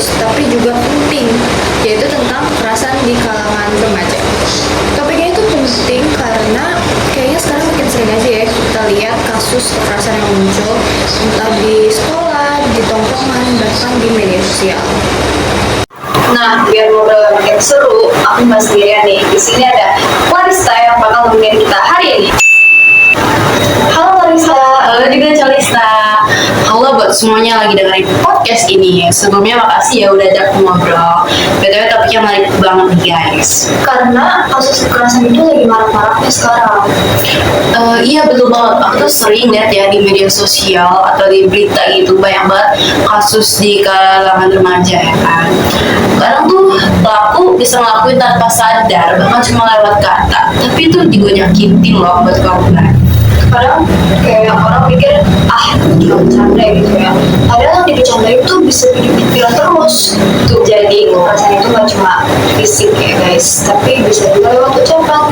serius tapi juga penting, yaitu tentang kekerasan di kalangan remaja. Topiknya itu penting karena kayaknya sekarang makin sering aja ya kita lihat kasus kekerasan yang muncul, entah di sekolah, di tongkrongan, bahkan di media sosial. Nah, biar ngobrol makin seru, aku nggak sendirian nih. Di sini ada Clarista yang bakal nemenin kita hari ini. Halo Clarista. Halo juga Calista. Halo buat semuanya lagi dengerin podcast ini. Sebelumnya makasih ya udah ajak ngobrol. BTW topiknya menarik banget nih guys. Karena kasus kekerasan itu lagi marak-maraknya sekarang. Iya betul banget. Aku tuh sering lihat ya di media sosial atau di berita gitu banyak banget kasus di kalangan remaja ya kan. Kadang tuh pelaku bisa ngelakuin tanpa sadar, bahkan cuma lewat kata. Tapi itu juga nyakitin loh buat korban. Kadang kayak orang pikir cuma bercanda gitu ya, padahal yang dibicarain itu bisa dipikiran terus tuh. Jadi kekerasan itu gak cuma fisik ya guys, tapi bisa juga lewat ucapan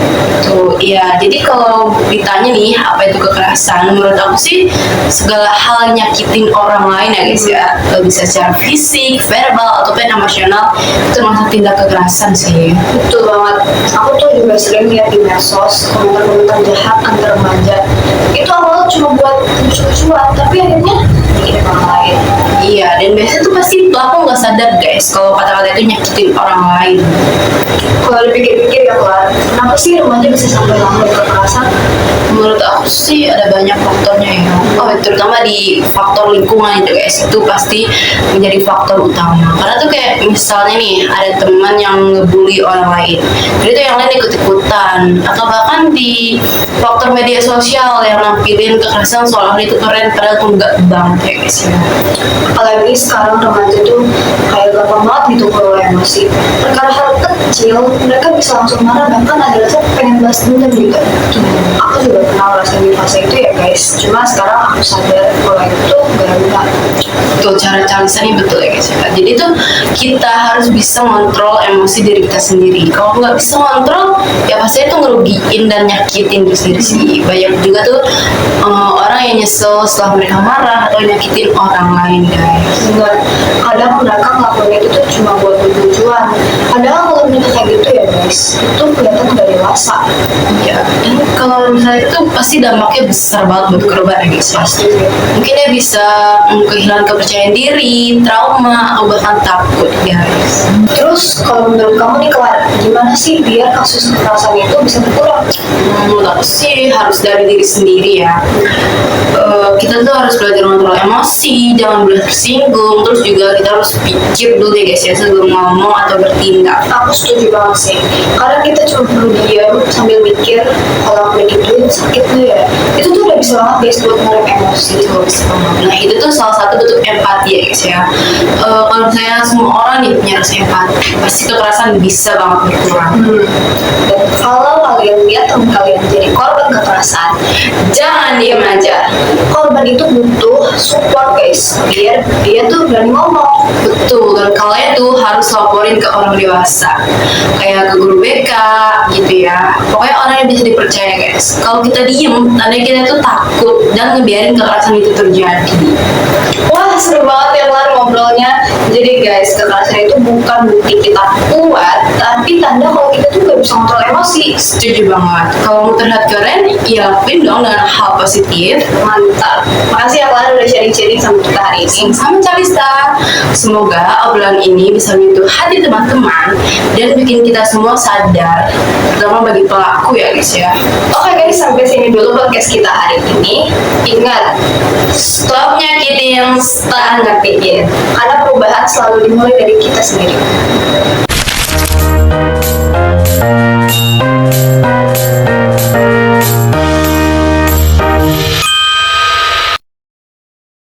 Tuh, iya. Jadi kalau ditanya nih apa itu kekerasan, menurut aku sih segala hal nyakitin orang lain ya guys ya. Bisa secara fisik, verbal, ataupun emosional, itu termasuk tindak kekerasan sih. betul banget. Aku tuh juga sering lihat di medsos komentar-komentar jahat antar remaja. Itu awalnya cuma buat lucu-lucuan, tapi akhirnya bikin orang lain. Iya, dan biasanya tuh pasti pelaku nggak sadar guys kalau kata-kata itu nyakitin orang lain. Kalau dipikir-pikir ya Kelar, kenapa sih remaja bisa sampai melakukan kekerasan? Menurut aku sih ada banyak faktornya ya. Terutama di faktor lingkungan itu guys, itu pasti menjadi faktor utama. Karena tuh kayak misalnya nih ada teman yang ngebully orang lain, jadi tuh yang lain ikut-ikutan, atau bahkan di faktor media sosial yang nampilin kekerasan seolah itu keren padahal tuh enggak banget ya guys ya. Apalagi sekarang remaja tuh kayak gampang banget gitu kalau emosi. Perkara hal kecil mereka bisa langsung marah, bahkan ada rasa pengen balas dendam gitu. Aku juga pernah ngerasain di fase itu ya guys. Cuma sekarang aku sadar kalau itu gak guna. Tuh cara Calisa nih betul ya guys ya. Jadi tuh kita harus bisa ngontrol emosi diri kita sendiri. Kalau nggak bisa ngontrol, ya pasti itu ngerugiin dan nyakitin diri sendiri sih. Banyak juga tuh orang yang nyesel setelah mereka marah atau nyakitin orang lain guys. Bener, kadang mereka ngelakuin itu tuh cuma buat lucu-lucuan. Padahal kalau mereka kayak gitu ya guys, itu kelihatan udah dewasa. Ya, dan kalau misalnya itu pasti dampaknya besar banget buat korban ya guys ya. Pasti. Mungkin dia bisa kehilangan kepercayaan diri, trauma, atau bahkan takut guys. Terus kalau menurut kamu nih Kelar, gimana sih biar kasus kekerasan itu bisa berkurang? Menurut aku sih harus dari diri sendiri ya. Kita tuh harus belajar mengontrol emosi, jangan mudah tersinggung. Terus juga kita harus pikir dulu deh guys ya sebelum ngomong atau bertindak. Aku setuju banget sih, karena kita cuma perlu diam sambil mikir kalau aku digituin sakit tuh ya. Itu tuh udah bisa banget guys buat ngerem emosi. Itu bisa banget. Nah itu tuh salah satu bentuk empati ya guys ya. Kalau misalnya semua orang nih punya rasa empati, pasti kekerasan bisa banget berkurang. Dan kalau kalian lihat teman kalian jadi korban kekerasan, Jangan diam aja. korban itu butuh support guys, biar dia tuh berani ngomong. Betul, dan kalian tuh harus laporin ke orang dewasa, kayak ke guru BK gitu ya. Pokoknya orang yang bisa dipercaya guys. Kalau kita diem, tandanya kita tuh takut dan ngebiarin kekerasan itu terjadi. Wah seru banget ya Lar ngobrolnya. Jadi guys, kekerasan itu bukan bukti kita kuat, tapi tanda kalau kita tuh gak bisa kontrol emosi. Setuju banget. Kalau mau terlihat keren, ya lakuin dong dengan hal positif. Mantap. Makasih ya Lar udah sharing-sharing sama kita hari ini. Sama Calista. Semoga obrolan ini bisa menyentuh hati teman-teman dan bikin kita semua sadar, terutama bagi pelaku ya guys ya. Oke guys, sampai sini dulu podcast kita hari ini. Ingat, Stop nyakitin, start ngertiin. karena perubahan selalu dimulai dari kita sendiri.